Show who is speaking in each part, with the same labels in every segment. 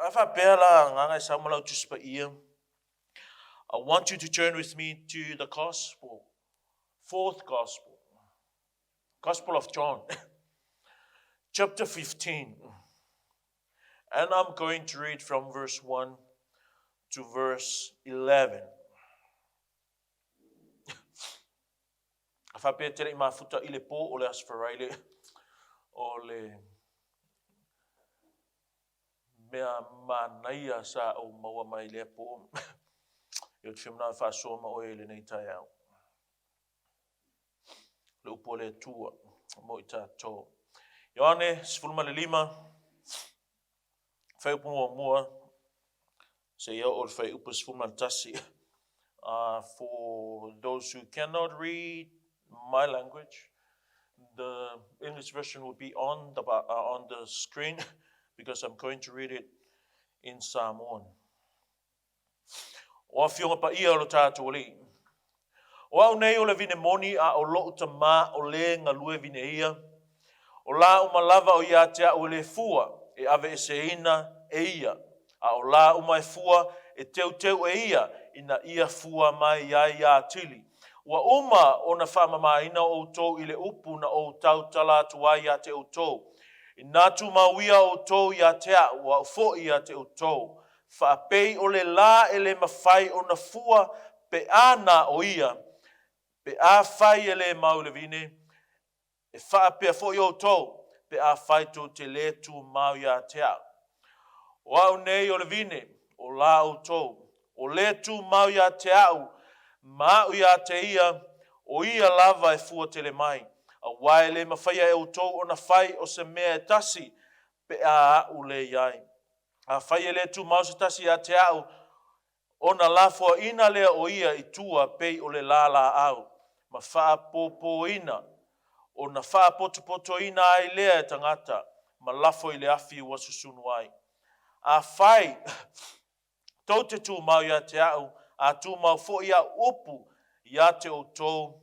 Speaker 1: I want you to turn with me to the Gospel, fourth Gospel, Gospel of John, chapter 15. And I'm going to read from verse 1 to verse 11. Whapea tere I mafuta I le po o le asfaraile o le mea manaia sa o maua mai le po. Yo te whimna whaasoma o e le nei tai au. Le upo le tua mo I tātou. Ioane, sifulma le lima, whaiupu mua, se ia o le whaiupu sifulma le tasi. For those who cannot read my language, the English version will be on the screen because I'm going to read it in Samoan. O fionga pa ia o lo tātou li. O au nei o le vine moni a o lo utama o le ngalue vine ia. O la umalava o ia te au le fua e ave e seina e ia. A o la uma e fua e teu e ia ina ia fua mai ia tili. Wa uma o na whamamaina o tō I le upu na o tau tala tua ia te o tō. I nātu mawia o tō ia te au wa o fo ia te o tō. Whaapei o le la e le mawhai o na fua pe ana o ia. Pe a whai e le mau le vine. E whaapea fo i o tō. Pe a whai tō te le tu mau ia te au. O au nei o le vine. O la o tō. O le tu mau ia te au. Mau ia te ia. O ia lava e fua te le mai. A wai le mawhaia e o tō o na whai o se mea e tasi. Pe a u le iai. A whai le tu mau se tasi a te au. O na lafua ina lea o ia I tua pei o le lala au. Ma wha popo ina. O na wha poto ina ai lea e tangata. Ma lafo I le afi ua susunu ai. A whai. Tau te tu mau ia te au. A tu mau fo ia upu. Ia te o tō.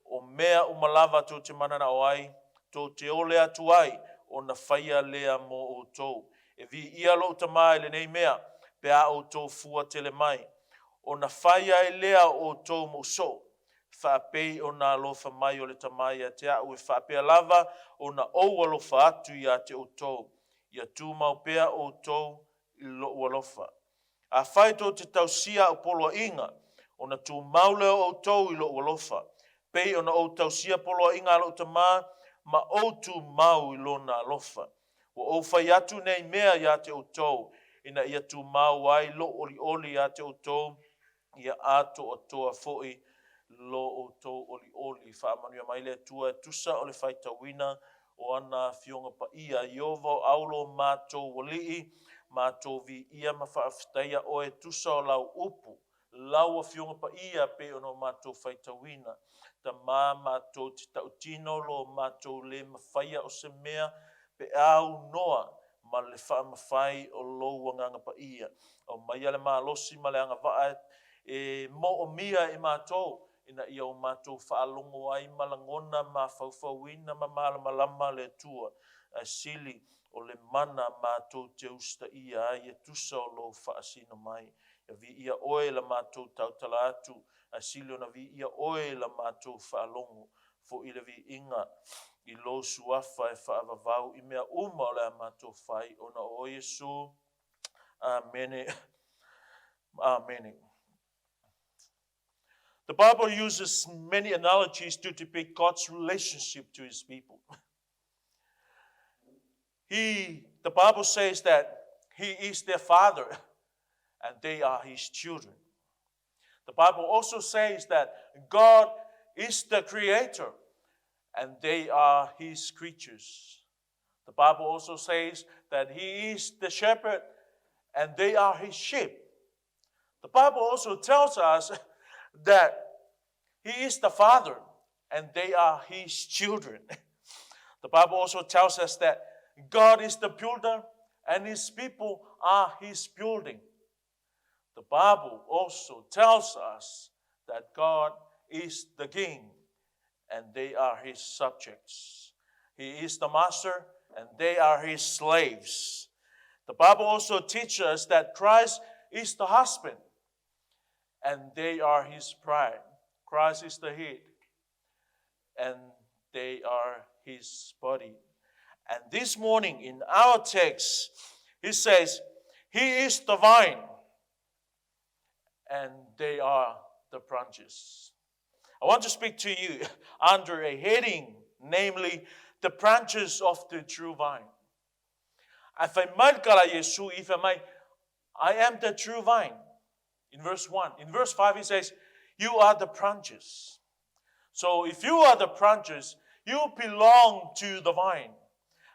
Speaker 1: O mea umalava tō te manana o ai. Tō te ole atu ai. O na whaia lea mo o tō. E vi ia lo tamai le nei mea, pe a o tō fua tele mai. O na whaia e lea o tō mo so. Whapei o na lofa mai o le tamai a te au e whapea lava o na oua lofa atu I a te o tō. Ia tū mau pea o tō I lo ua lofa. A whai tō te tausia o poloa inga, o na tū maule o tō I lo ua lofa. Pei o na o tausia poloa inga lo tamā, ma o tū mau I lo na lofa. O whai atu nei mea ia te o tō, ina ia tu mau ai lo oli ia te o tō, ia ato o toa foi lo o tō oli. Whaamanuia mai le tua tusa o le whaitawina o ana fionga pa ia iovo aulo mātou walii, mātou vi ia mawhaaftaia o e tusa o lau upu, lau a fionga pa ia pe ono mātou whaitawina, ta mātou te tautino lo mātou le mawhaia o se mea, pe au noa ma le whaamawhai o loua nganga pa ia. O mai ale malosi ma le anga vaat e mo o mia e mātou. Ina ia o mātou whaalongo ai malangona ma whauwhauina ma malamalama le tua. A sili o le mana mātou te usta ia ai e tusa o lo whaasino mai. Ia vi ia oe la mātou tautala atu. A sili o na vi ia oe la mātou whaalongo. Fo ila vi inga. I lo suafa e whaavavau I mea uma o le amato whai o na o Yesu. Amen. Amen. The Bible uses many analogies to depict God's relationship to His people. The Bible says that He is their Father and they are His children. The Bible also says that God is the Creator and they are His creatures. The Bible also says that He is the shepherd and they are His sheep. The Bible also tells us that He is the Father and they are His children. The Bible also tells us that God is the builder and His people are His building. The Bible also tells us that God is the King and they are His subjects. He is the master and they are His slaves. The Bible also teaches us that Christ is the husband, and they are his bride. Christ is the head, and they are his body. And this morning in our text, he says, he is the vine, and they are the branches. I want to speak to you under a heading, namely, the branches of the true vine. I am the true vine. In verse 1. In verse 5, he says, you are the branches. So if you are the branches, you belong to the vine.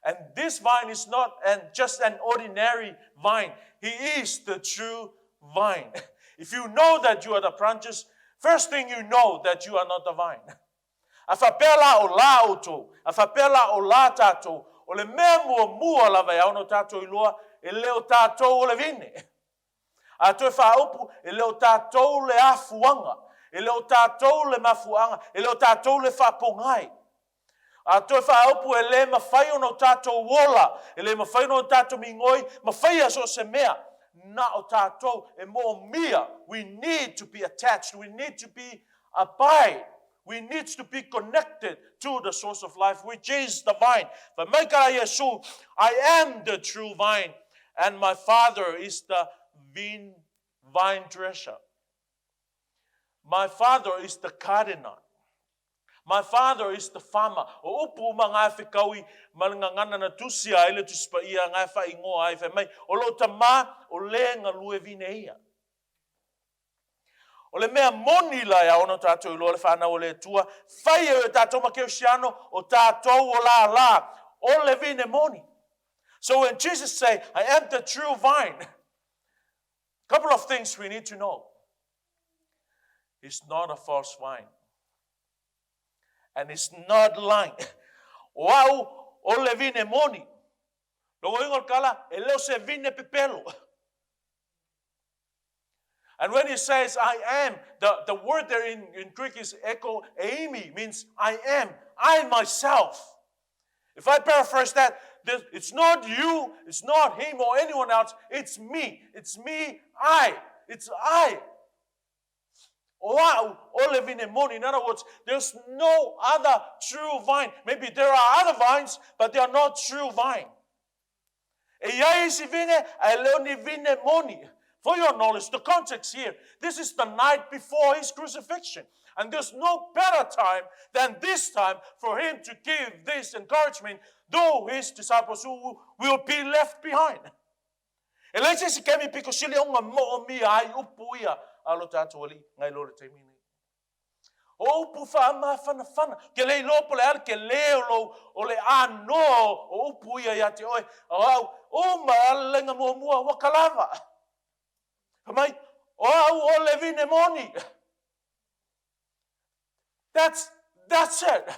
Speaker 1: And this vine is not just an ordinary vine. He is the true vine. If you know that you are the branches, first thing you know that you are not the vine. Afapela o la auto, afapela o la tato, o le mea mua lava ya ono tato iloa, e leo tato o le vine. A toi whaaupu, e leo tato le afuanga, e leo tato le mafuanga, e leo tato le whapongai. A toi whaaupu e le mawhai ono tato wola, e le mawhai ono tato mingoi, mawhai aso se mea. Na o tato e mo mia. We need to be attached. We need to be abide. We need to be connected to the source of life, which is the vine. I am the true vine, and my Father is the vine dresser. My Father is the gardener. My Father is the farmer. O upu mga whikawi malangangana na tusia ele tuspa ia ngai fa ingoa ai fa mai o lo tama o le ngalue vineia. O le mea moni la ya ono tātou ilo le whana o le tua. Whai e tātou makeo siano o tātou o la o le vine moni. So when Jesus say, I am the true vine, a couple of things we need to know. He's not a false vine. And it's not lying. Wow, o le vine moni. Logo ingol kala, e leo se vine pipelo. And when he says, I am, the word there in Greek is eko eimi, means I am, I myself. If I paraphrase that, it's not you, it's not him or anyone else, it's me, I, it's I. Wow, in other words, there's no other true vine. Maybe there are other vines, but they are not true vine. For your knowledge, the context here, this is the night before his crucifixion. And there's no better time than this time for him to give this encouragement, though his disciples who will be left behind. O pufa ma fana ke le lo pole al ke le lo o le ano o puia ya te oi o ma lenga mo mua wa kalava. Mai o le vine moni. That's it.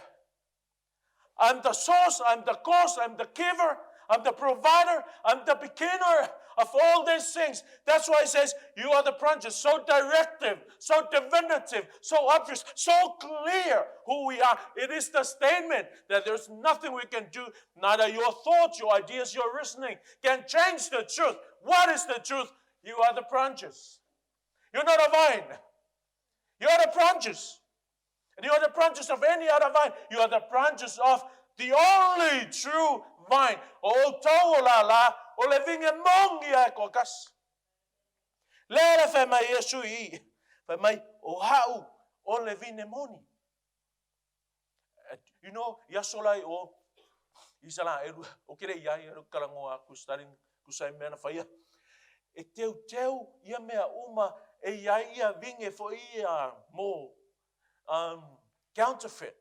Speaker 1: I'm the source, I'm the cause, I'm the giver, I'm the provider, I'm the beginner of all these things. That's why it says, you are the branches, so directive, so definitive, so obvious, so clear who we are. It is the statement that there's nothing we can do, neither your thoughts, your ideas, your reasoning can change the truth. What is the truth? You are the branches. You're not a vine. You are the branches. And you are the branches of any other vine. You are the branches of the only true vine. O tau la la, o le vinge mongi ai kokas. Lele fe mai Yesu I, fe mai o hau, o le vine moni. You know, yasolai o, isala eru, o kere iai, eru kalangoa kustarin, kusai mena faya. E teu ia mea uma, e iai ia vinge fo ia mo, counterfeit.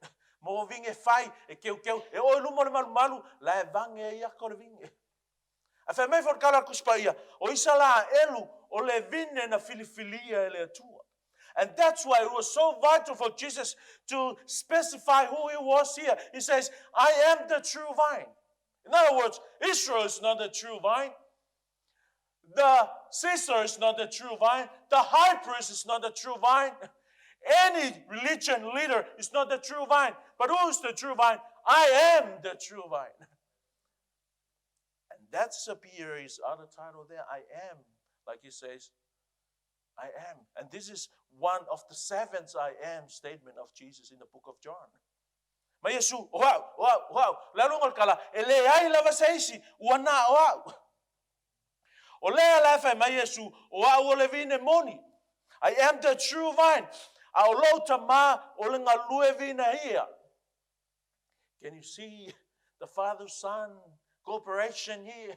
Speaker 1: Mo vinge fai, e keu, e o lumo le malu, la e vange ia ko le vinge. A fe mei for kala kuspa ia, o isa la elu, o le vine na filifilia e le atua. And that's why it was so vital for Jesus to specify who he was here. He says, I am the true vine. In other words, Israel is not the true vine. The sister is not the true vine. The high priest is not the true vine. Any religion leader is not the true vine. But who is the true vine? I am the true vine. And that's his other title there, I am. Like he says, I am. And this is one of the 7th I am statement of Jesus in the book of John. Ma Yesu, wow. Lalo ngal kala, ele ai lava seisi, wana wow. Ole ala fa ma Yesu, wow ole vine moni. I am the true vine. Au lo tama ole ngalue vina here. Can you see the Father-Son cooperation here?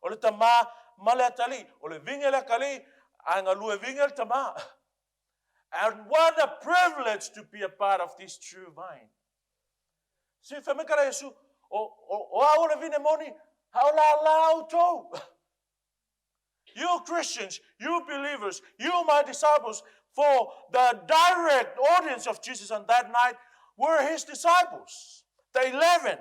Speaker 1: Ole tama malatali, ole vingela kali, angalue vingel tama. And what a privilege to be a part of this true vine. See, for me kara Yesu, o ole vine moni, how la to. You Christians, you believers, you my disciples, for the direct audience of Jesus on that night were his disciples, the 11.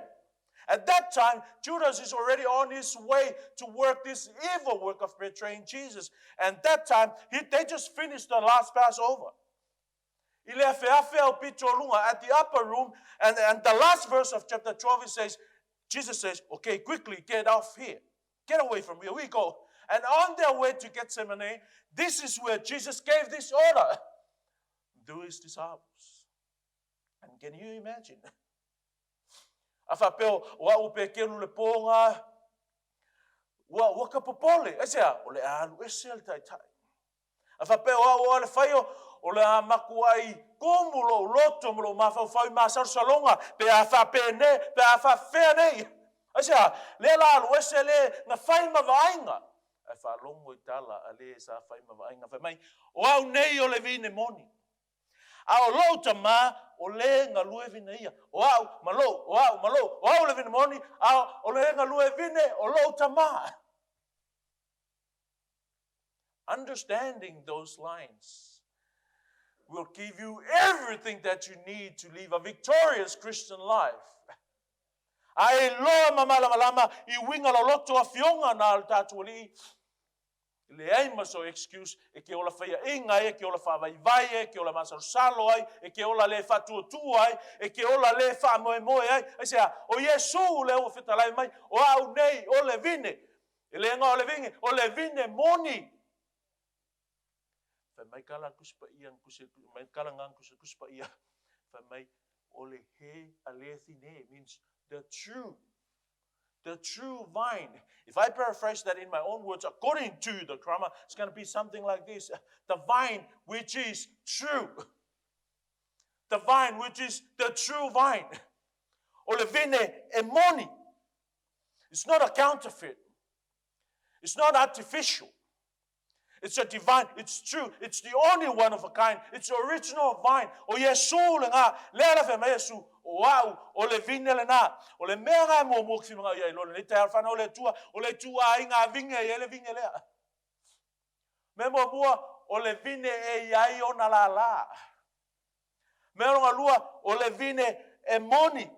Speaker 1: At that time, Judas is already on his way to work this evil work of betraying Jesus. And that time, they just finished the last Passover. At the upper room, and the last verse of chapter 12, it says, Jesus says, okay, quickly get off here. Get away from here. We go. And on their way to Gethsemane, this is where Jesus gave this order to his disciples. And can you imagine? Afapeo wa upekelu le ponga wa kapopole esa ole alu esel tai. Afapeo wa le faio ole makuai kumulo loto mo mafau fai masar salonga pe afapene pe afafene esa le la alu esele na fai mavainga afa longo itala ale sa fai mavainga fa mai wa nei ole vine moni. Ao lo tama o le ngalue vine ia. Wow, malo, le vine moni, o le ngalue vine o lo tama. Understanding those lines will give you everything that you need to live a victorious Christian life. Ai lo malama I winga lo loto a fionga na altatuali. Le ai maso excuse e ke ola faia inga e ke ola fa vai e ke ola masar salo ai e ke ola le fatu tu ai e ke ola le fa mo ai e se o Yesu le o fetalai mai o au nei o le vine e le nga o le vinge o le vine moni fa mai kala kuspa ia mai kala ngang kuspa ia fa mai o le he alethine means the true vine. If I paraphrase that in my own words, according to the grammar, it's going to be something like this. The vine which is true. The vine which is the true vine. Olevine emoni. It's not a counterfeit. It's not artificial. It's a divine, it's true. It's the only one of a kind. It's the original vine. O Yesu nga, lera fe me Yesu. Wow, o le vine le na. O le mea mo moksi mga ia ilo. Le te alfana o le tua inga vinge ye le vinge lea. Me mo bua o le vine e iai o na la. Me ronga lua o le vine e moni.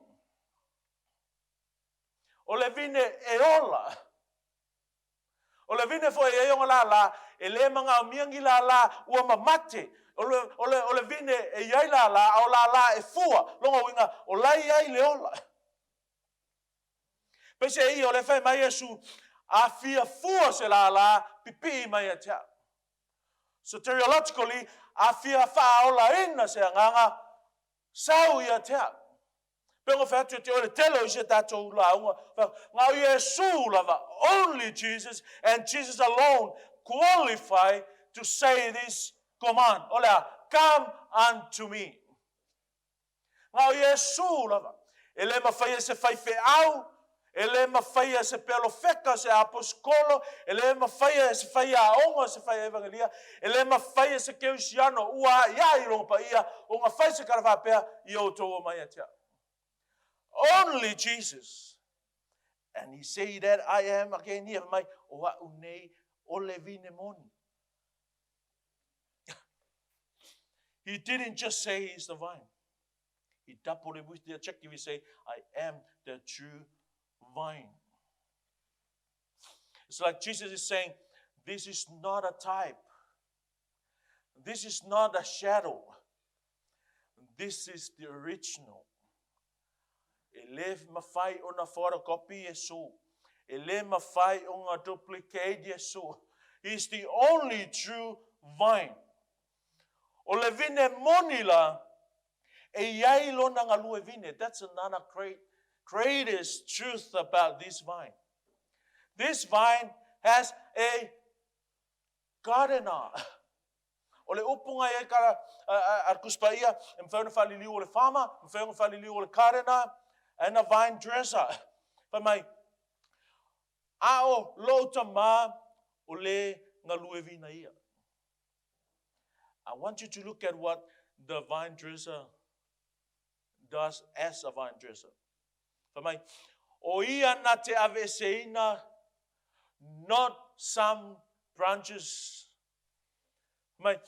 Speaker 1: O le vine e ola. O le vine fo e iai o la. E le manga o miangi la ua mamate. O le vine e iai la o la e fua. Longa winga o lai iai le ola. Pese i o le fai mai Yesu a fia fua se la pipi mai a tea. Soteriologically, a fia fa ola ina se nganga sau ia tea. Pengo fatu te o le telo i se tatou la unga. Ngau Yesu lava, only Jesus and Jesus alone qualify to say this command. Ola, come unto me. Ngau Yesu lava. Ele mafaya se fai fe au. Ele mafaya se pelo feka se apostolo. Ele mafaya se fai aonga se fai evangelia. Ele mafaya se keusiano. Ua ia ilong pa ia. Unga fai se karavapea. Io toa mai atia. Only Jesus. And he say that I am again here. Mai oa unei ole vine moni. He didn't just say he's the vine. He doubled it with the adjective. He say, I am the true vine. It's like Jesus is saying, this is not a type. This is not a shadow. This is the original. Elef mafai ona photocopy Yesu. e le mawhai o ngā duplicate Yesu. He's the only true vine. O le vine moni la, e iai lona ngā lue vine. That's another greatest truth about this vine. This vine has a gardener. O le upunga e kara ar kuspaia, mwhawna whaliliu o le farmer, mwhawna whaliliu o le gardener, and a vine dresser. Whamai, ao lo tama o le ngā lue vina ia. I want you to look at what the vine dresser does as a vine dresser. Whamai, o ia na te aveseina, not some branches. Whamai,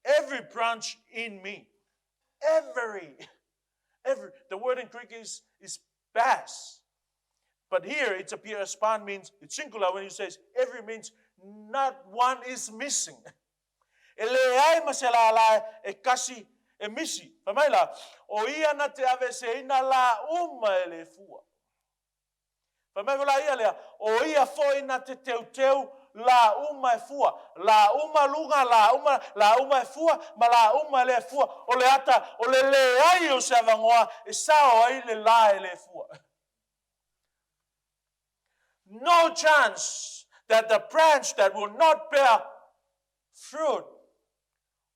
Speaker 1: every branch in me, every, the word in Greek is bas. But here it's appears span means, it's singular when he says every means not one is missing. E leai masela la e kasi e misi. Whamaila, o ia na te aveseina la uma e le fua. Whamaila ia lea, o ia foi na te teuteu la uma e fua. La uma lunga, la uma e fua, ma la uma e le fua. O le ata, o le leai o se avangoa, e sao ai le la e le fua. No chance that the branch that will not bear fruit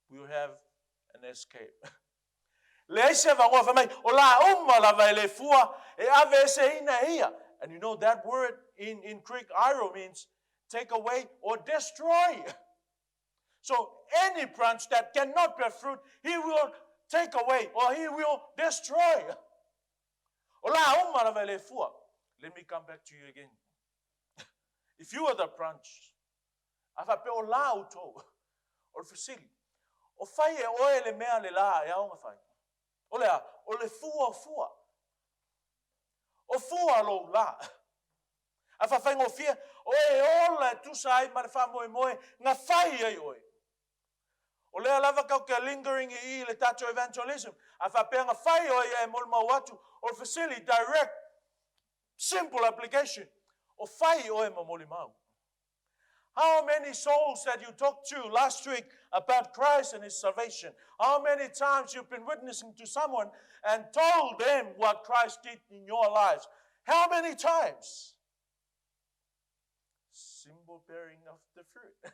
Speaker 1: will have an escape. And you know that word in Greek, airo, means take away or destroy. So any branch that cannot bear fruit, he will take away or he will destroy. Let me come back to you again. If you are the branch, afa pe o la uto, o fasili, o fai e oe le mea le la e aonga fai. O lea, o le fua. O fua lo la. Afa fai ngō fia, oe ola e tusa ai ma le wha moe, ngā fai ai oe. O lea lava kau ke lingering I le tato evangelism. Afa pe ngā fai oe e mol mau atu, o fasili direct, simple application. O fai oe mamoli mau. How many souls that you talked to last week about Christ and His salvation? How many times you've been witnessing to someone and told them what Christ did in your lives? How many times? Symbol bearing of the fruit.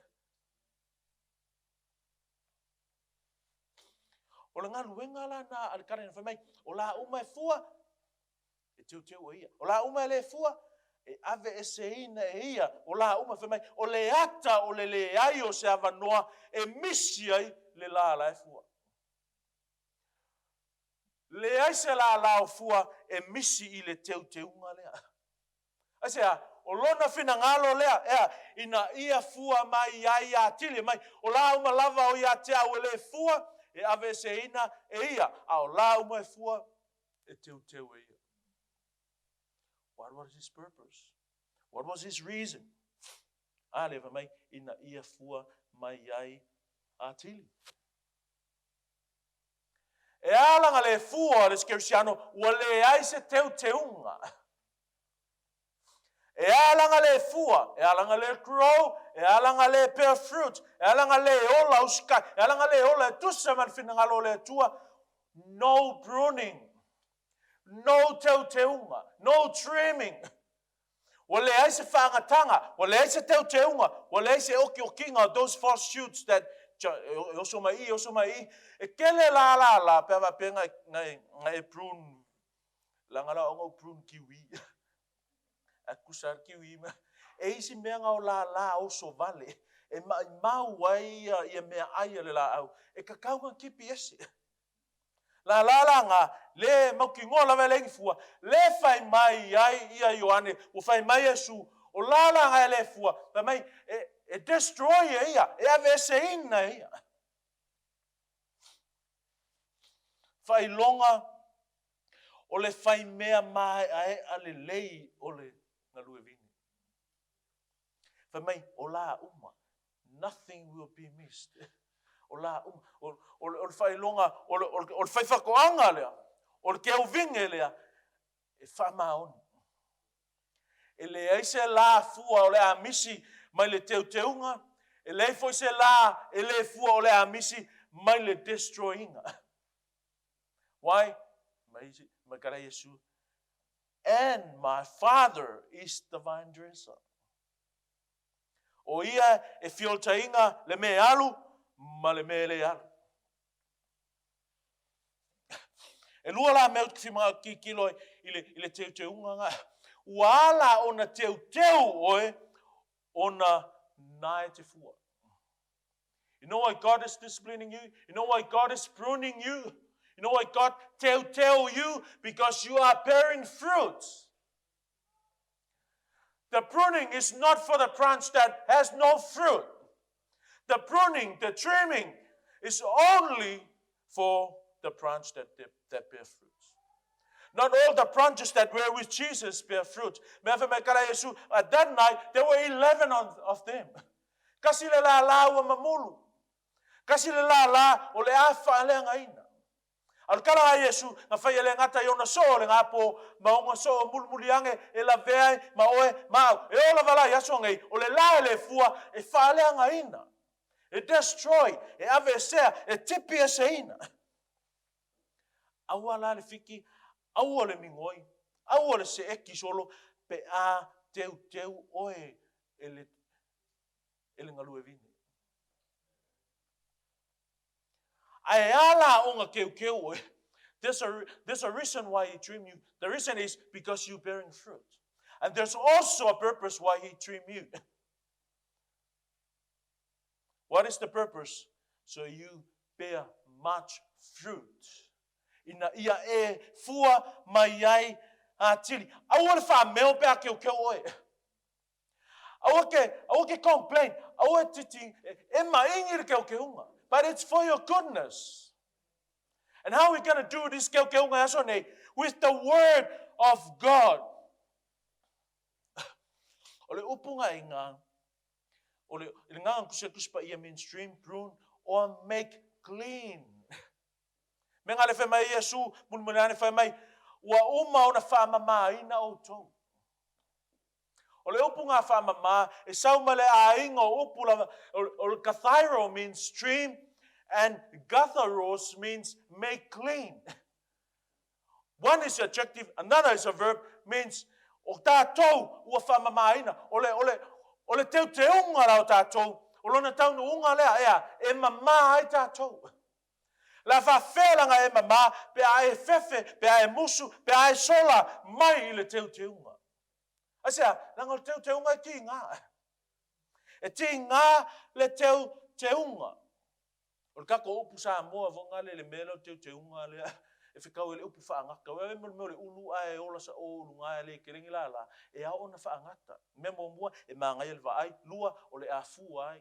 Speaker 1: O le ngā luenga la na alikare na whamai, o la uma e fua, e teu o ia. O la uma e le fua, e ave e seina e ia, o la uma whamai, o le ata o le ai o se avanoa, e misi ai le la e fua. Le ai se la o fua, e misi I le teu unga lea. Asea, o lona fina ngalo lea, ina ia fua mai ai atili mai, o la uma lava o ia te au le fua, e ave seina e ia, a o la uma e fua, e teu e ia. What was his purpose? What was his reason? Ale mai ina ia fua mai ai atili. E alanga le fua le skersiano wale ai se teunga. E alanga le fua, e alanga le grow, e alanga le bear fruit, e alanga le ola uska, e alanga le ola tusa man finangalo le tua. No pruning. No teunga, no trimming. Wale ai se whangatanga, wale ai se teunga, wale ai se oki-okinga, those false shoots that osomai, e kele la, pewa pe ngai prune, langala ongo prune kiwi, a kusar kiwi, e isi mea ngau la oso vale, e mau wai ia mea aia le la au, e kakaunga kipi esi. La nga le makingola vele fua le fai mai ai ia Ioane o fai mai Yesu o nga le fua pa mai e destroy ia e ave se ina ia fai longa o le fai mea mai ai ale lei o le na lue vini pa mai o la uma nothing will be missed. O la o fai longa o fai whakoanga lea o ke au vinge lea e whamaoni E le ai se la fua o le amisi mai le teuteunga. E le foi se la e le fua o le amisi mai le destroyinga. Why? Mai kara Yesu. And my Father is the vine dresser. O ia e fioltainga le me alu, ma le me le alu. E lua la mea kifima ki kilo ile teuteunga nga. Wala ona teuteu oe, ona nae te fua. You know why God is disciplining you? You know why God is pruning you? You know why God tell you? Because you are bearing fruit. The pruning is not for the branch that has no fruit. The pruning, the trimming, is only for the branch that bear fruit. Not all the branches that were with Jesus bear fruit. At that night, there were 11 of them. Kasi le la la wa mamulu. Kasi le la la o le afa le ngaina. Al kala Yesu na fai le ngata yona so le ngapo maonga so mulmuliange e la vea ma oe ma e ola vala yaso ngai o le la le fua e fa le ngaina. E destroy e ave sea e tipi e seina. Awala le fiki aua le mingoi, aua le se eki solo, pe a teu oe ele ngalu e vini. Ai ala onga keu oe. There's a reason why he trim you. The reason is because you're bearing fruit. And there's also a purpose why he trim you. What is the purpose? So you bear much fruit. Ina ia e fua mai ai a tili. Aua le wha meo pea keu oe. Aua ke complain. Aua titi e maingi le keu unga. But it's for your goodness. And how are we going to do this keu unga asone? With the word of God. Ole upunga inga. Ole nganga kuspa ia mainstream prune or make clean. Menga le mai Yesu mulmulane fa mai wa uma ona fa mama ina o to. O le upunga fa mama e saumale a ingo upula o kathairo means stream and gatharos means make clean. One is adjective, another is a verb, means o tātou ua fa mama ina. Ole teu te unga rao tātou. O lona taunu unga lea ea e mama ai tātou. La fa felanga e mama, pe a e fefe, pe a e musu, pe a e sola, mai i le teu te unga. Asea, langa le teu te unga e ti ngā. E ti ngā le teu te unga. O le kako upu sa moa vonga le melo teu te unga lea. E whikau e le upu whaangaka. Wewe mo le ulu ai ola sa o ulu ngai le keringi la la. E au ona whaangata. Memo mua e maangai le vai, lua o le afu ai.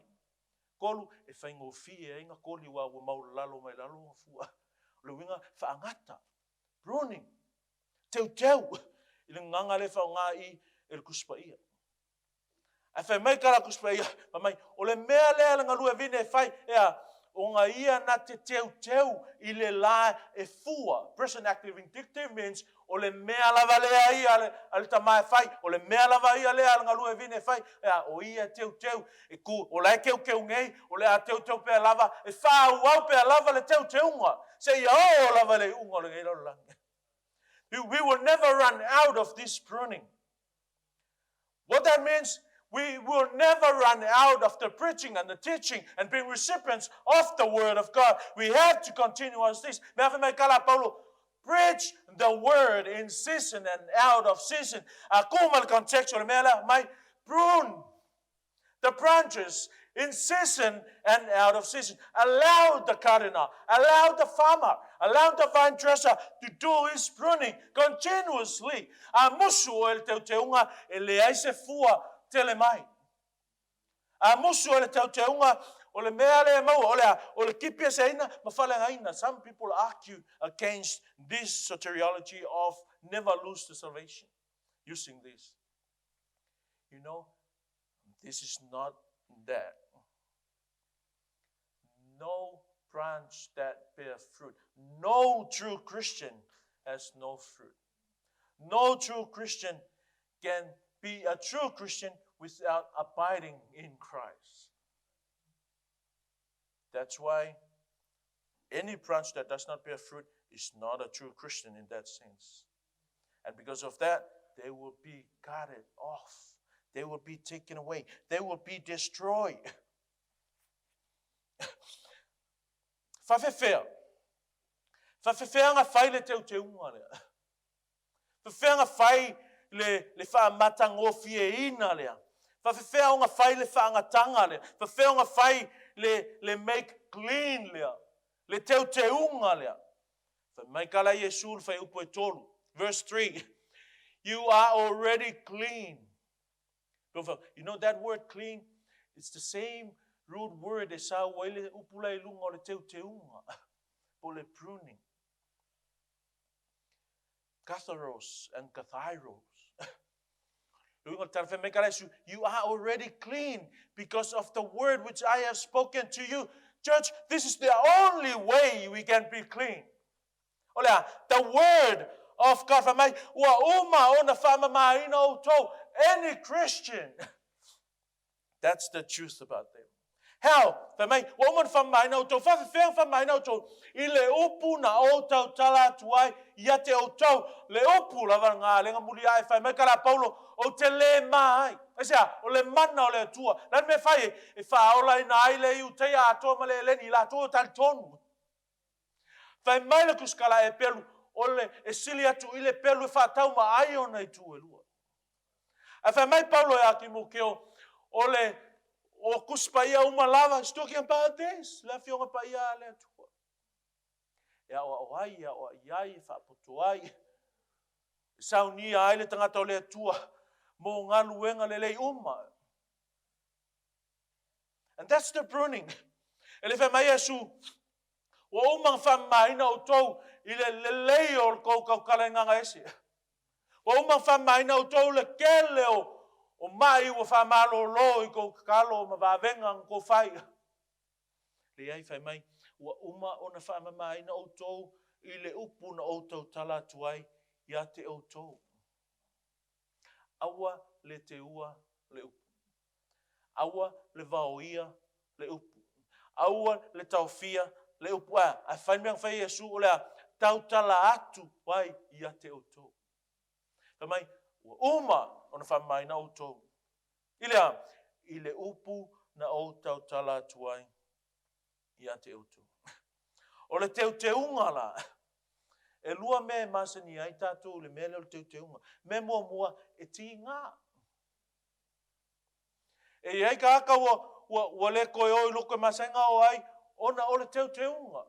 Speaker 1: Kolu e whaingo fie e inga koli wa maula lalo mai lalo fua. Le winga whaangata. Pruning. Teu. I le nganga le whaonga i e le kuspa ia. A whai mai kara kuspa ia. Mamai, o le mea lea le ngalua vine e whai ea. O ngā ia na te teu i le la e fua. Present active indicative means o le mea lava lea ia ale tamae whai. O le mea lava ia lea le ngalua vine e whai. Ea o ia teu. E ku o lai keu ngei. O le a teu pea lava. E wha au pea lava le teu unga. Se ia o lava le unga le ngei lau lange. We will never run out of this pruning. What that means, we will never run out of the preaching and the teaching and being recipients of the word of God. We have to continue as this. Preach the word in season and out of season. Prune the branches in season and out of season. Allow the gardener, allow the farmer, allow the vine dresser to do his pruning continuously. Amusu el te unga ele aise fua tele mai. Amusu ele te unga ole mea le mau ole kipia se ina mafale ngaina. Some people argue against this soteriology of never lose the salvation using this. You know, this is not that. No branch that bears fruit. No true Christian has no fruit. No true Christian can be a true Christian without abiding in Christ. That's why any branch that does not bear fruit is not a true Christian in that sense. And because of that, they will be guarded off. They will be taken away. They will be destroyed. Whawhewhea. Whawhewhea ngā whai le te unga lea. Whawhewhea ngā whai le whaamatangōwhi e ina lea. Whawhewhea o ngā whai le whaangatanga lea. Whawhewhea o ngā whai le make clean lea. Le te unga lea. Whamaikala Yesu le whai upo e tolu. Verse 3. You are already clean. You know that word clean? It's the same root word as sa waile upula ilunga o le teunga. Po le pruning. Katharos and kathyros. You are already clean because of the word which I have spoken to you. Church, this is the only way we can be clean. Olha, the word of God. Any Christian. That's the truth about them. How? Woman from my no to from my no to ile upu na o tala tuai yate o to le upu la vanga le ngamuli ai fa me kala Paulo o te le mai esa o le mana o le tua lan me fai e fa ola ina ai le u te a to male le ni la to tal tonu fa mai le kuskala e pelu ole e silia tu ile pelu fa tau ma ai ona i tu e lua a fa mai Paulo e aki mo keo ole o kuspaia uma lava stoki about this la fionga paia le tu ya o ai ya o ai fa putu ai sauni ai le tanga to le tua mo ngaluenga le lei uma. And that's the pruning. Ele fa mai Yesu o uma fa mai na o to ile lei o ko kalenga ese o uma fa mai na o to le kele o mai o fa malo lo I ko kalo ma va venga ko fai le ai fai mai o uma ona fa mai na o to ile upu na o to tala tuai ia te o to awa le te ua le upu awa le vaoia le upu awa le taufia le upu a fai me fai Yesu o le tau tala atu wai ia te o to mai uma ona fa mai na o to ile upu na o tau tala tuai ia te o to o le te unga la e lua me masani ai tātou le mele o te unga me mua e ti ngā e iai ka aka wa le koe oi loko masenga o ai ona o le te unga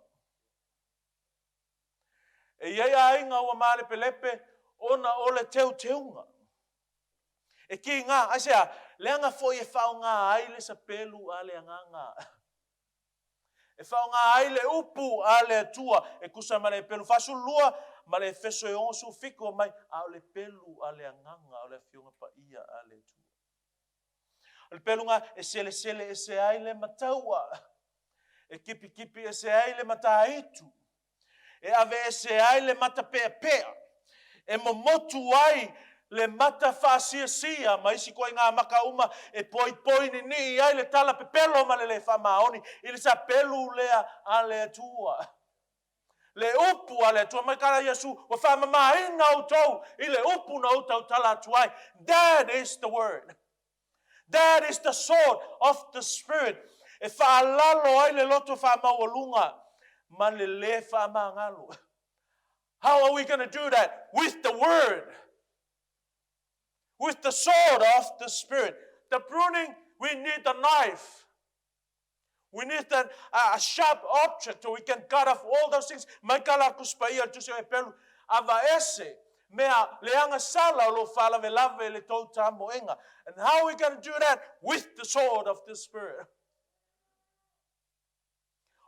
Speaker 1: e iai ai ngā wa male pelepe ona o le te unga e ki ngā asea leanga foi e whao ngā ai le sa pelu a le nganga e whao ngā ai le upu a le tua e kusa ma le pelu fasu lua ma le Efeso e onsu fiko mai a le pelu a le nganga o le fionga pa ia a le tua o le pelu ngā e sele e se ai le mataua e kipi e se ai le mataitu e ave e se ai le mata pea e momotu ai le mata faasia ma isi koe ngā maka uma e poi ni ai le tala pepelo ma le whamaoni I le sa pelu lea a le tua. Le upu a le tua mai kara Yesu o whamamaina o tau I le upu na o tau tala tuai. That is the word. That is the sword of the Spirit. E whaalalo ai le loto whamawalunga ma le whamangalo. How are we going to do that? With the word. With the sword of the Spirit. The pruning, we need a knife. We need a sharp object so we can cut off all those things. Maikala kuspaia tu se pelu ava ese mea leanga sala lo fala velave le tota moenga. And how are we going to do that? With the sword of the Spirit.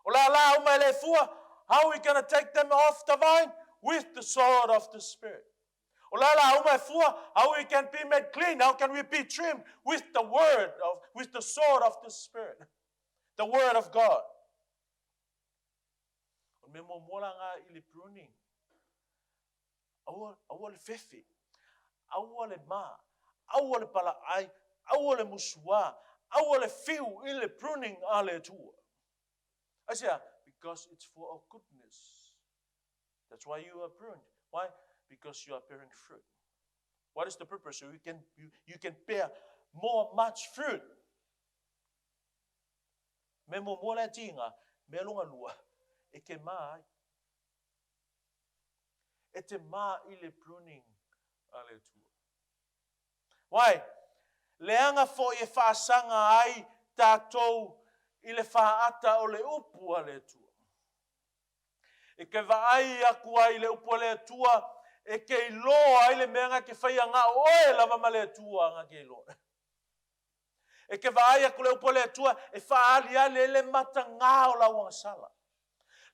Speaker 1: Ola uma le fua, how are we going to take them off the vine? With the sword of the Spirit. How we can be made clean? How can we be trimmed with the word with the sword of the Spirit, the word of God? Memo mola nga ili pruning. Awa le fefe, awa le ma, au le pala ai, au le musua, au le fiu I le pruning a le tua. I say, because it's for our goodness. That's why you are pruned. Why? Because you are bearing fruit. What is the purpose? So you can bear much fruit. Me mo mola tinga, me longa lua, e ke mai. E te ma I le pruning a le tua. Why? Leanga fo e whaasanga ai tātou I le whaata o le upu a le tua. E ke vaai aku ai le upu a le tua, e ke iloa ai le meanga ke whaia ngā oe lava ma le tua ngā ke iloa. E ke vaai aku le upu a le tua, e whaali ale le mata ngā o la wanga sala.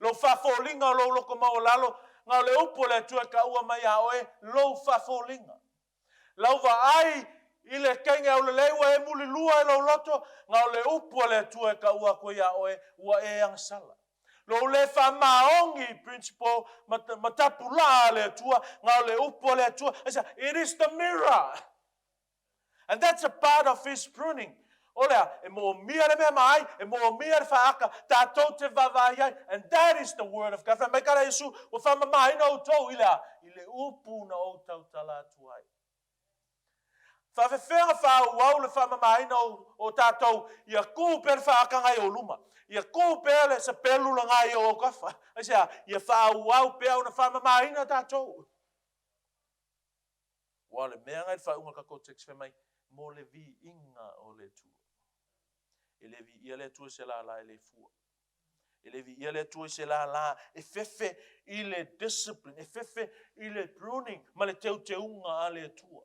Speaker 1: Lo whafolinga o lo loko mau lalo, ngā le upu a le tua ka ua mai a oe, lo whafolinga. Lau vaai I le kenga o le leiwa e muli lua e lau loto, ngā le upu a le tua ka ua koe a oe, ua e ang sala. Lo le whamaongi principle, matapula le tua, ngā le upu le tua. It is the mirror. And that's a part of his pruning. Olea, e mo mia le mea mai, e mo mia le whaaka, tātou te vavaiai, and that is the word of God. Whamekara Yesu, o whamamai na o tau ilea, I le upu na o tau tala tuai. Whawewhenga whauau le whamamaina o tātou, ia kūpere whaakanga I o luma. Ia kūpere le sa pelula ngai o kawha. Ia whauau pēr o na whamamaina tātou. Wa le mea ngai whaunga kako tekst whamai, mo le vi inga o le tua. E le vi ia le tua se la e le fua. E le vi ia le tua se la, e fefe I le discipline, e fefe I le pruning, ma le teu teunga a le tua.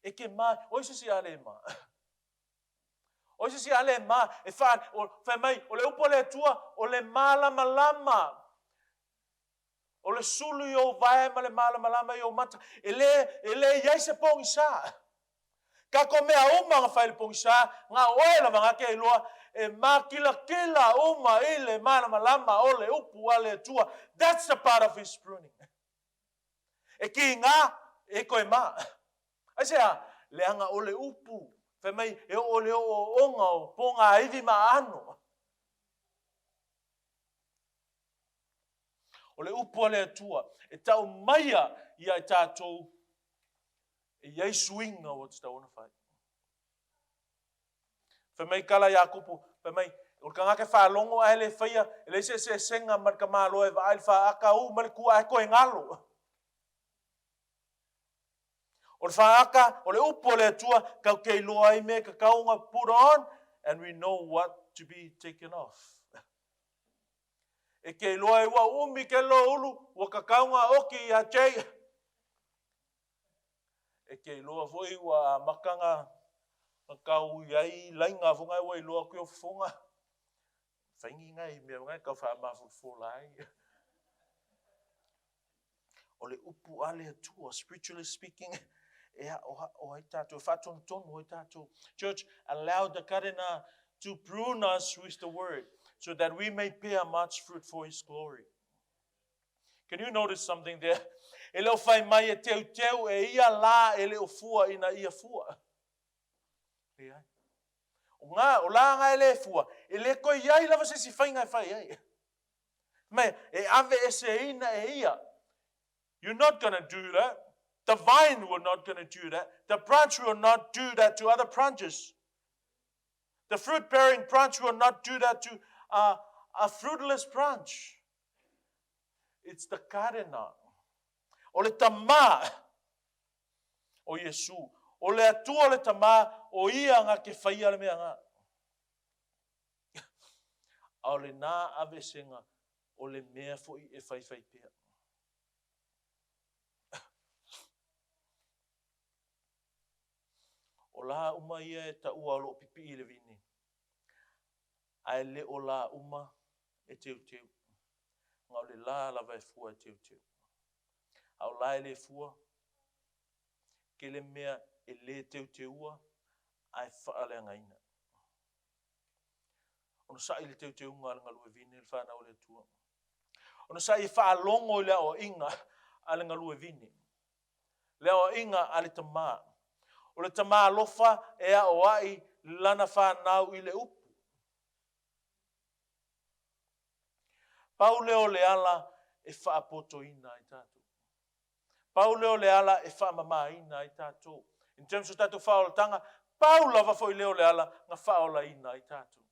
Speaker 1: E ke mai, oise si ale ma. Oise si ale ma, e whaan, o mai, o le upo le tua, o le malama lama. O le sulu I o vae ma le malama lama I o mata. E le iai se pongi sa. Ka ko mea uma nga whaile pongi sa, ngā oela vanga ke iloa, e mā kila uma I le malama lama o le upu a le tua. That's the part of his pruning. E ki ngā, e koe maa. Aisea, leanga o le upu, whamai e o le o onga o ponga iwi maano. O le upu a le atua, e tau maia ia I tātou, e iei suinga o te tau ona whai. Whamai kala ia kupu, whamai, o ka ngake whalongo a le whaia, e le se senga marka malo e wa aile wha aka u, male kua e koe ngalo. O le whaaka, o le upo le atua, kau kei loa I me ka kaunga put on, and we know what to be taken off. E kei loa I wa umi ke lo ulu, wa ka kaunga oki I chei. E kei loa foi wa makanga, kau iai lainga funga wa I loa kio funga. Whaingi ngai, mea ngai kau wha mafulfulai. O le upu ale atua, spiritually speaking, Church, allow the karena to prune us with the word so that we may bear much fruit for his glory. Can you notice something there? E leo whai mai e teu e ia la e leo fua ina ia fua. O la nga e le fua, e le koe iai lava se si whainga e whai ai. Me, e ave e se ina e ia. You're not going to do that. The vine will not going to do that. The branch will not do that to other branches. The fruit-bearing branch will not do that to a fruitless branch. It's the karena. O le tama o Yesu. O le atua le tama o ia nga ke whaia le mea nga. O le nā ave senga o le mea fo I e whai pēr. O la uma ia e ta ua lo pipi I le vini. Ai le o la uma e teu. Ngau le la lava e fua e teu. Au la e le fua. Ke le mea e le teu ua. Ai wha le ngaina. Ono sa I le teu ngalu e vini. Le whana o le tua. Ono sa I wha longo le o inga. Ale ngalu e vini. Le o inga ale tamaa. O le tama lofa e a o ai lana whanau i le upu. Pau leo le ala e whaapoto ina i tātou. Pau leo le ala e whaamama ina i tātou. In terms of tātou whaolatanga, pau lava fo i leo le ala ngā whaola ina i tātou.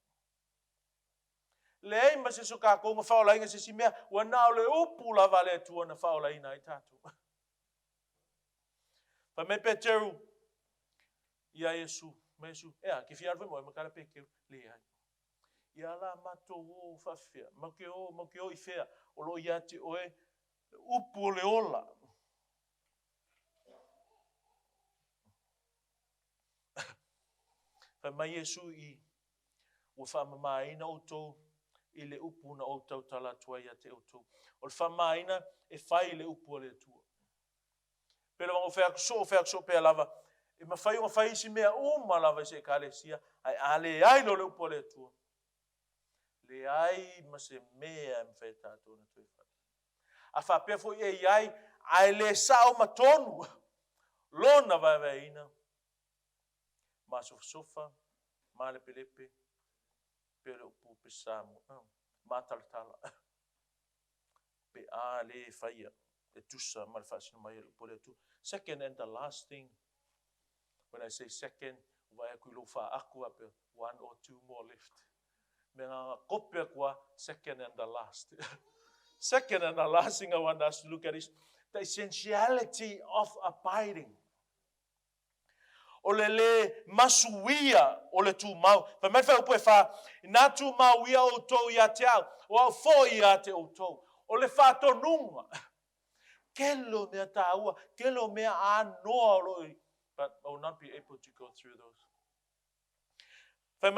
Speaker 1: Le ei ma se so kā konga whaola inga se si mea, ua nao le upu lava le tua na whaola ina i tātou. Pa me pe teru, ia Yesu, me Yesu, ea, ki whiarwe mo e makara pe keu, le ai. Ia la mato o whawhia, mau ke o i whea, o lo ia te oe, upu o le ola. Pa mai Yesu i, ua whaamamaina o tō, i le upu na o tau tala tua ia te o tō. O le whaamamaina e whai le upu o le tua. Pela wango whea pea lava, e mawhai o whai si mea uma lava se kalesia, ai ale ai lo le upu o le tua. Le ai ma se mea mwhai tātou na tui whai. A whapea fo i ai, ai le sao matonu, lona vai ina. Ma sofa, ma le pelepe, pele upu pe samu, ma talatala. Pe a le whaia, le tusa, ma le whaasina mai le upu le tu. Second and the last thing, when I say second, vai aku lo wha aku ape, 1 or 2 more left. Me ngā kope akua, second and the last. Second and the last thing I want us to look at is the essentiality of abiding. O le masuia o le tu mau. Pa me whai upo e wha, nā tu mau ia o tau ia te au, o au fo ia te o tau. O le wha tonunga. Kelo mea tāua, kelo mea anoa loi. But I will not be able to go through those. Whai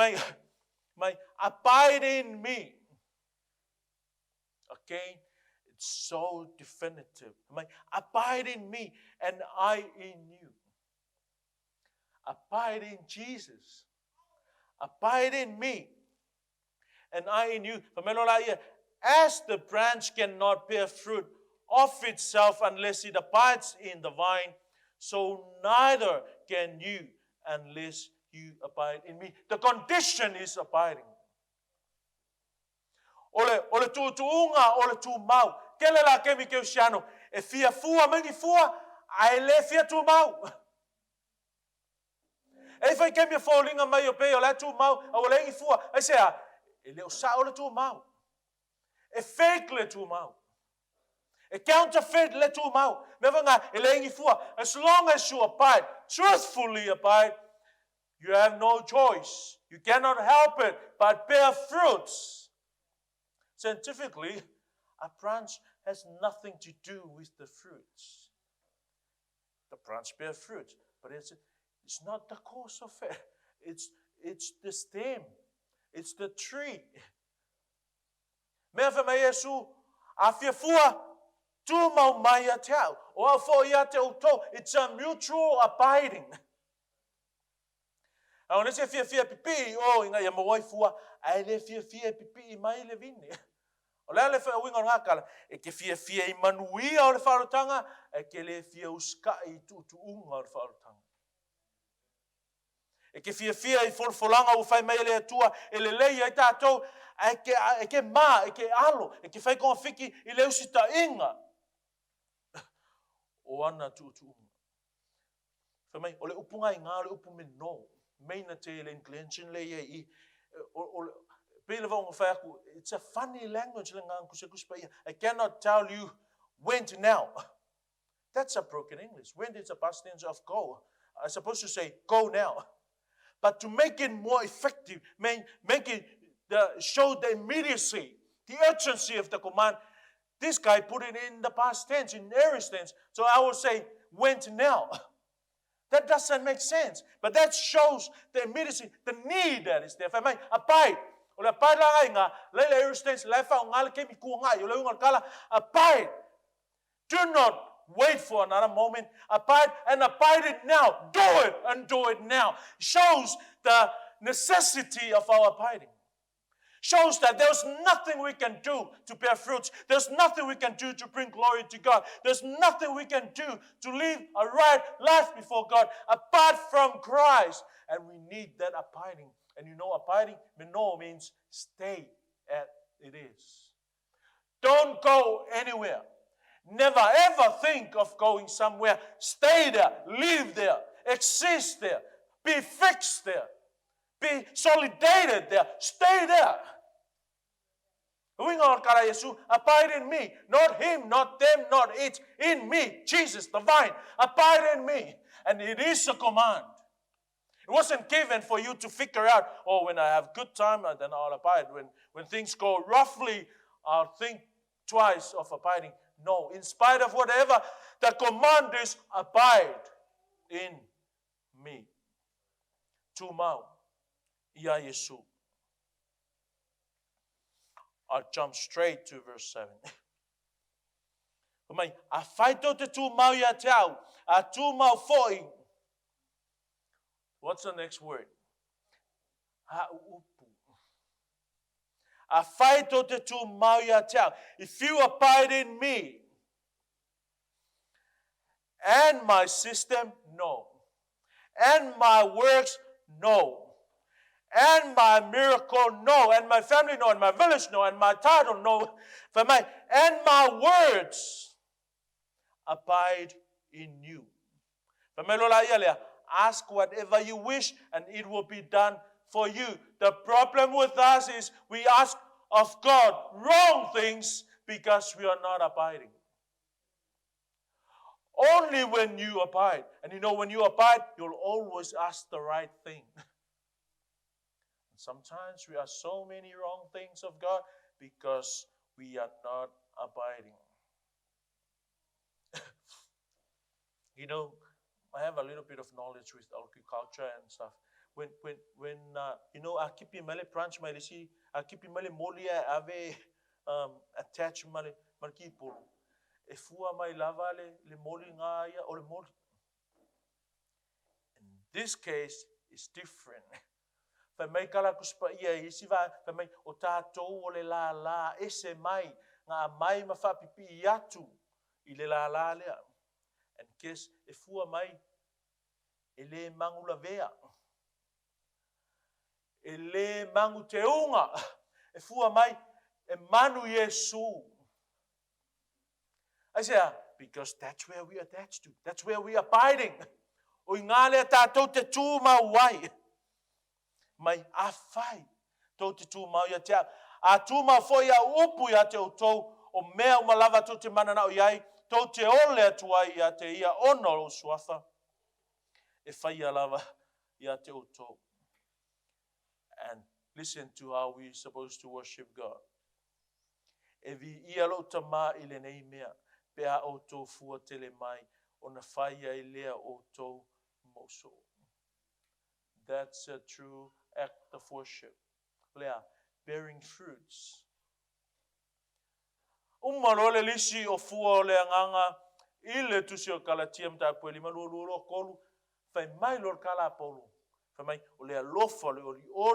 Speaker 1: mai, abide in me. Okay, it's so definitive. Mai, abide in me and I in you. Abide in Jesus. Abide in me and I in you. As the branch cannot bear fruit of itself unless it abides in the vine, so neither can you unless you abide in me. The condition is abiding. Ole tuunga, ole tu mau. Kele la kemi keu siano. E fia fua, mengi fua, ai le fia tu mau. E fai kemi a fōlinga mai o pe o le tu mau, a o lengi fua. E sea, e leo sa o le tu mau. E fake le tu mau. E counterfeit le tu mau. Never nga, e lengi fua. As long as you abide, truthfully abide, you have no choice. You cannot help it but bear fruits. Scientifically, a branch has nothing to do with the fruits. The branch bears fruit, but it's not the cause of it. It's the stem. It's the tree. Mea wha Yesu, a fia fua, tu mau mai a te au, o a fo ia te utou. It's a mutual abiding. Au nese fia pipi, o inga ia mawai fua, ai le fia pipi mai le vini. O lea le winga ngakala, e ke fia I manuia o le whaarotanga, e ke le fia uska I tuunga o le whaarotanga. E ke fia I folfolanga o whai mai le atua, e le leia I tātou, e ke mā, e ke alo, e ke whai konga whiki I le usita inga. O ana tuunga. Whai mai, o le upunga I ngā, o le upu me no. Meina te le inclension le I, it's a funny language. I cannot tell you when to now. That's a broken English. When is the past tense of go? I'm supposed to say go now. But to make it more effective, make it show the immediacy, the urgency of the command, this guy put it in the past tense, in aorist tense. So I will say went now. That doesn't make sense. But that shows the immediacy, the need that is there. If I may abide. O le abide la inga, le aorist le fa ngala ke mi ku ngai, o le unga kala abide. Do not wait for another moment. Abide and abide it now. Do it and do it now. Shows the necessity of our abiding. Shows that there's nothing we can do to bear fruits. There's nothing we can do to bring glory to God. There's nothing we can do to live a right life before God apart from Christ. And we need that abiding. And you know, abiding, means stay as it is. Don't go anywhere. Never ever think of going somewhere. Stay there, live there, exist there, be fixed there, be solidated there, stay there. Abide in me, not him, not them, not it, in me, Jesus, the vine, abide in me. And it is a command. It wasn't given for you to figure out, oh, when I have good time, then I'll abide. When things go roughly, I'll think twice of abiding. No, in spite of whatever, the command is abide in me. Tumau, ia Yesu. I'll jump straight to verse 7. A faito te tumau ia tau, a tumau foi. What's the next word? A faito te tumau ia tau. If you abide in me and my system, no. And my works, no. And my miracle, no. And my family, no. And my village, no. And my title, no. And my words abide in you. Ask whatever you wish and it will be done for you. The problem with us is we ask of God wrong things because we are not abiding. Only when you abide. And you know, when you abide, you'll always ask the right thing. Sometimes we ask so many wrong things of God because we are not abiding. You know, I have a little bit of knowledge with agriculture and stuff. When you know, I keep male branch male si, I keep male molia ave attach male markipo. Efua mai lava le moli ngaya or le moli. In this case, it's different. Famai kala kuspa ia isiva famai o tātou o le la ese mai ngā mai mawhapipi atu I le la lea. And kes e fua mai e le mangu la vea. E le mangu te unga. E fua mai e manu Yesu. I say, because that's where we attach to. That's where we are abiding. O ngā lea tātou te tū mawai. Mai awhai. Tau te tū mau ia te a. A tū mau fo ia upu ia te o tau. O mea o malawa tau te mana na o iai. Tau te ole atuai ia te ia ono o suafa. E whai a lava ia te o tau. And listen to how we're supposed to worship God. E vi ia lo tama I le nei mea. Pea o tau fua tele mai. O na whai ai lea o tau moso. That's a true act of worship. Lea, bearing fruits. Umarole lisi o fua o le anganga. Ile tusi o kalatia mta pueli maluolo kolu. Fai mai lor kala polu. Fai mai o le alofa, o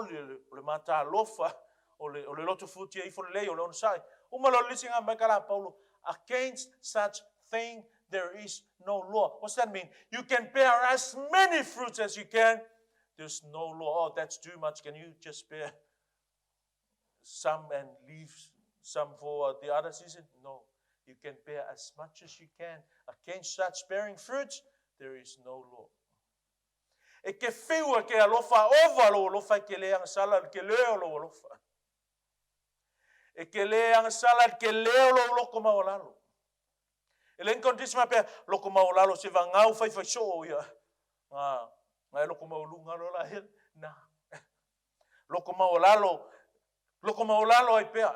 Speaker 1: le mata alofa. O le loto futia I for lei o le onsai. Umarole lisi nga mai kala polu. Against such thing there is no law. What's that mean? You can bear as many fruits as you can. There's no law. Oh, that's too much. Can you just bear some and leave some for the other season? No. You can bear as much as you can. Against such bearing fruits, there is no law. E ke whiua ke alofa ova lo alofa ke le ang salad ke leo lo alofa. E ke le ang salad ke leo lo loko maolalo. E le nkondisma pe loko maolalo se va ngau fai fai so ia. Ngai loko maolunga lo la hel. Na. Loko maolalo ai pea.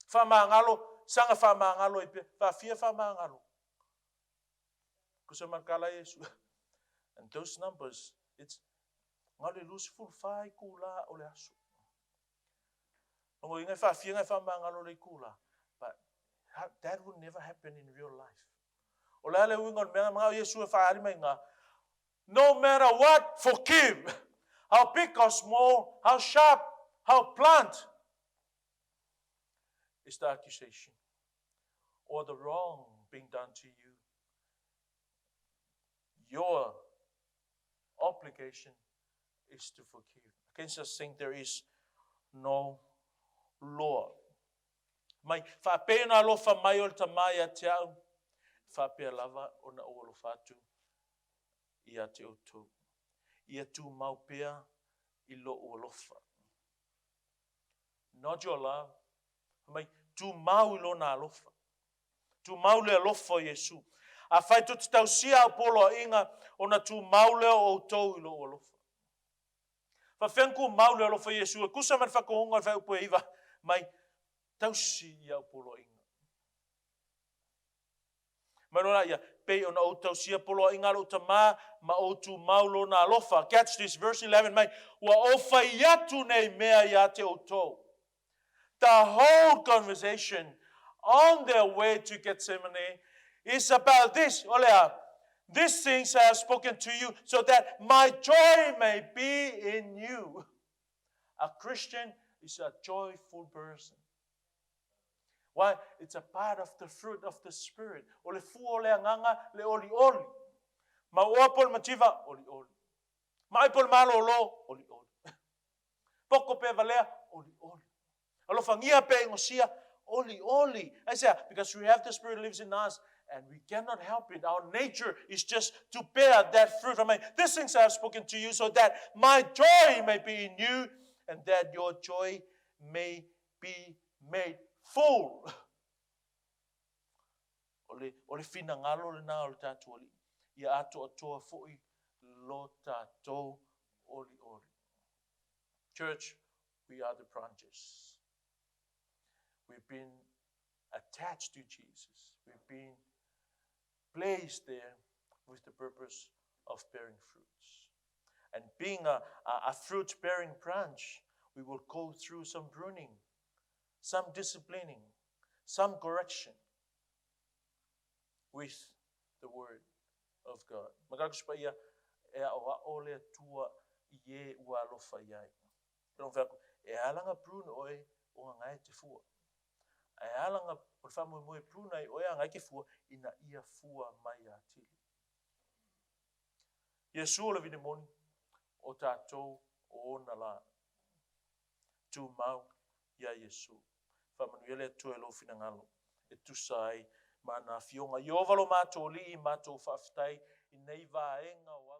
Speaker 1: Fa maangalo, sanga fa maangalo ai pea. Fa fia fa maangalo. Kusa makala Yesu. And those numbers, it's ngale lusful fai kula ole asu. Ngo inga fa fia ngai fa maangalo le kula. But that will never happen in real life. Ole ale wingon menga mga Yesu fa ari menga. No matter what, forgive. How big or small, how sharp, how blunt, is the accusation or the wrong being done to you. Your obligation is to forgive. Against us saying there is no law. Mai whapena alofa mai o le tamai te au, whapea lava o na o alofatu i a te outou. Ia tu mau pea i lo o alofa. Not your love. Mai tu mau i lo na alofa. Tu mau le alofa o Yesu. A whai tu te tausia a polo inga o na tu mau le o outou i lo o alofa. Whawhenku mau le alofa o Yesu. Kusa man whakahonga whai upo iwa. Mai tausi i a polo inga. Marona ia pe ona o tausia polo inga lo tama ma o tu mau lo na alofa. Catch this, verse 11. Mai wa ofa iatu nei mea ia te outou. The whole conversation on their way to Gethsemane is about this. Olea, these things I have spoken to you so that my joy may be in you. A Christian is a joyful person. Why? It's a part of the fruit of the Spirit. Ole fu ole anganga le oli oli. Ma opol mativa oli oli. Ma ipol malo lo oli oli. Poko pe valea oli oli. Alofangia pe ngosia oli oli. I say because we have the Spirit lives in us and we cannot help it. Our nature is just to bear that fruit. I mean, these things I have spoken to you so that my joy may be in you and that your joy may be made full. Ole fina ngalo le na ole tatu oli. Ia ato atoa foi lo tato oli oli. Church, we are the branches. We've been attached to Jesus. We've been placed there with the purpose of bearing fruits. And being a fruit-bearing branch, we will go through some pruning, some disciplining, some correction with the Word of God. Magakuspa ia e awa ole tua ie ua alofa iai. E alanga prune oe o ngai te fua. E alanga o whamu moe prune oe ngai ke fua ina ia fua mai a tili. Yesu ole vine moni o tātou o ona la. Tu mau ia Yesu. Whamanuele tu e lo fina ngalo. E tu sai mana fionga. Iovalo mātou li i mātou whaftai i nei vaenga o